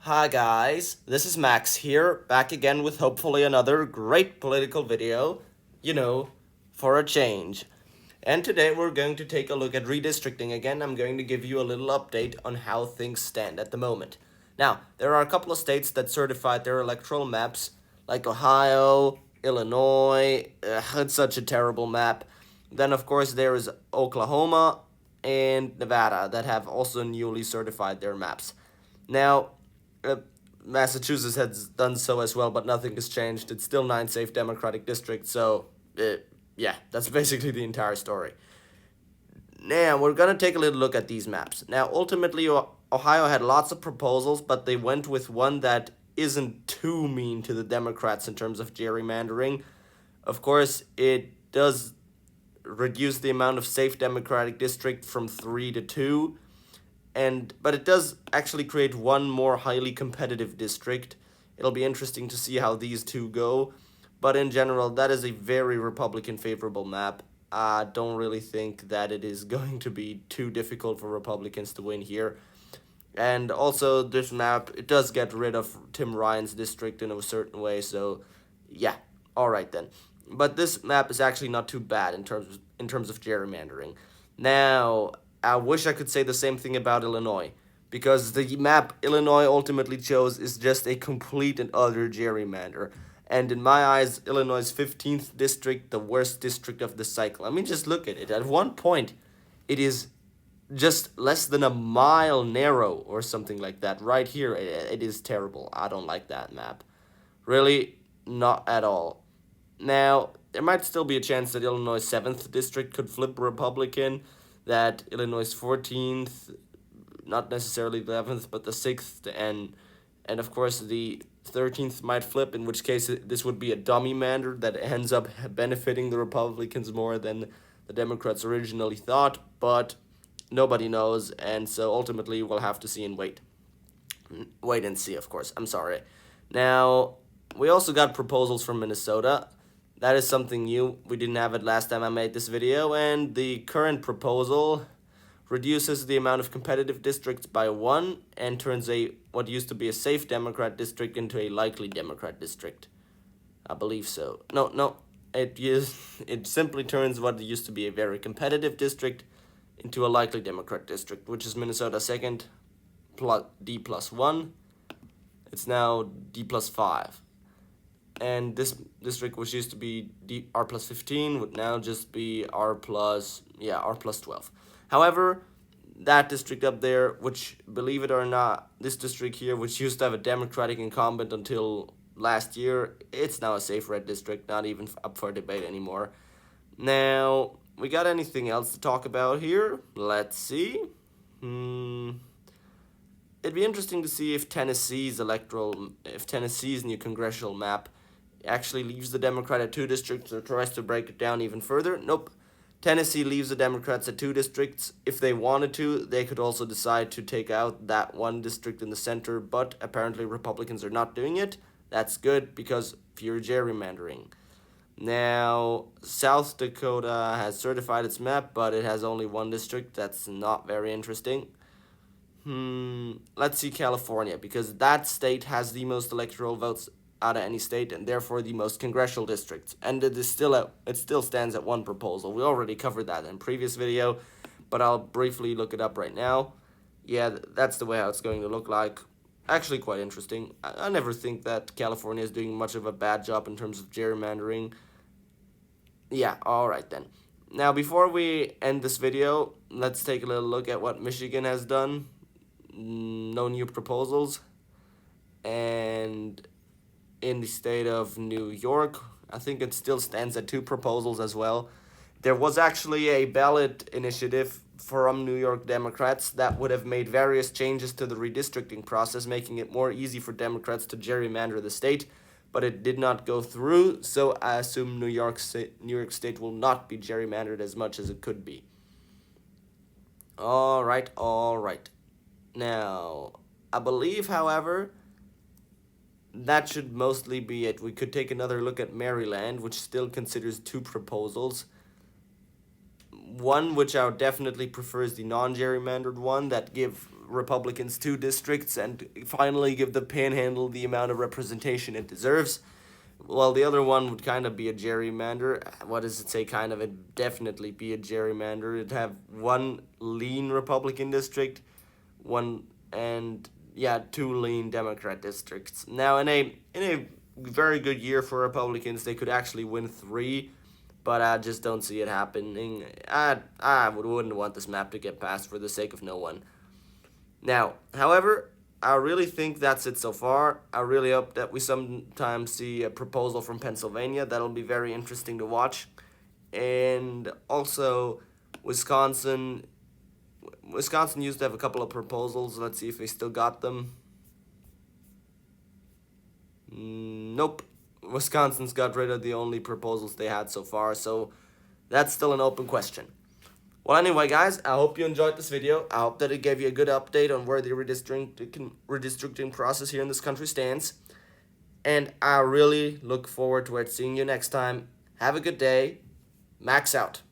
Hi guys, this is Max here, back again with hopefully another great political video, you know, for a change. And today we're going to take a look at redistricting again. I'm going to give you a little update on how things stand at the moment. Now, there are a couple of states that certified their electoral maps, like Ohio, Illinois. It's such a terrible map. Then, of course, there is Oklahoma and Nevada that have also newly certified their maps. Now, uh, Massachusetts has done so as well, but nothing has changed. It's still 9 safe Democratic districts, so yeah, that's basically the entire story. Now, we're gonna take a little look at these maps. Now, ultimately, Ohio had lots of proposals, but they went with one that isn't too mean to the Democrats in terms of gerrymandering. Of course, it does reduce the amount of safe Democratic district from 3 to 2, but it does actually create one more highly competitive district. It'll be interesting to see how these two go, but in general, that is a very Republican favorable map. I don't really think that it is going to be too difficult for Republicans to win here. And also, this map, it does get rid of Tim Ryan's district in a certain way, so yeah, all right then. But this map is actually not too bad in terms of gerrymandering. Now, I wish I could say the same thing about Illinois, because the map Illinois ultimately chose is just a complete and utter gerrymander. And in my eyes, Illinois' 15th district, the worst district of the cycle. I mean, just look at it. At one point, it is just less than a mile narrow or something like that. Right here, it is terrible. I don't like that map. Really, not at all. Now, there might still be a chance that Illinois' 7th district could flip Republican, that Illinois' 14th, not necessarily the 11th, but the 6th, and of course the 13th might flip, in which case this would be a dummy mander that ends up benefiting the Republicans more than the Democrats originally thought, but nobody knows, and so ultimately we'll have to see and wait. Wait and see, of course. I'm sorry. Now, we also got proposals from Minnesota. That is something new. We didn't have it last time I made this video, and the current proposal reduces the amount of competitive districts by 1 and turns a what used to be a safe Democrat district into a likely Democrat district. I believe so. No. It simply turns what used to be a very competitive district into a likely Democrat district, which is Minnesota second plus D plus 1. It's now D plus 5. And this district, which used to be R plus 15, would now just be R plus 12. However, that district up there, which, believe it or not, this district here, which used to have a Democratic incumbent until last year, it's now a safe red district, not even up for debate anymore. Now, we got anything else to talk about here? Let's see. It'd be interesting to see if Tennessee's new congressional map actually leaves the Democrat at 2 districts or tries to break it down even further. Nope. Tennessee leaves the Democrats at 2 districts. If they wanted to, they could also decide to take out that one district in the center, but apparently Republicans are not doing it. That's good because fewer gerrymandering. Now, South Dakota has certified its map, but it has only 1 district. That's not very interesting. Let's see California, because that state has the most electoral votes out of any state, and therefore the most congressional districts. And it still stands at 1 proposal. We already covered that in a previous video, but I'll briefly look it up right now. Yeah, that's the way how it's going to look like. Actually, quite interesting. I never think that California is doing much of a bad job in terms of gerrymandering. Yeah, alright then. Now, before we end this video, let's take a little look at what Michigan has done. No new proposals. And in the state of New York, I think it still stands at 2 proposals as well. There was actually a ballot initiative from New York Democrats that would have made various changes to the redistricting process, making it more easy for Democrats to gerrymander the state, but it did not go through, so I assume New York State will not be gerrymandered as much as it could be. All right. Now, I believe, however, that should mostly be it. We could take another look at Maryland, which still considers 2 proposals. One which I would definitely prefer is the non-gerrymandered one that give Republicans 2 districts and finally give the Panhandle the amount of representation it deserves. Well, the other one would kind of be a gerrymander. What does it say? Kind of, it'd definitely be a gerrymander. It'd have one lean Republican district, one and yeah, 2 lean Democrat districts. Now, in a very good year for Republicans, they could actually win 3, but I just don't see it happening. Wouldn't want this map to get passed for the sake of no one. Now, however, I really think that's it so far. I really hope that we sometimes see a proposal from Pennsylvania. That'll be very interesting to watch. And also, Wisconsin. Wisconsin used to have a couple of proposals. Let's see if they still got them. Nope. Wisconsin's got rid of the only proposals they had so far, so that's still an open question. Well, anyway, guys, I hope you enjoyed this video. I hope that it gave you a good update on where the redistricting process here in this country stands. And I really look forward to seeing you next time. Have a good day. Max out.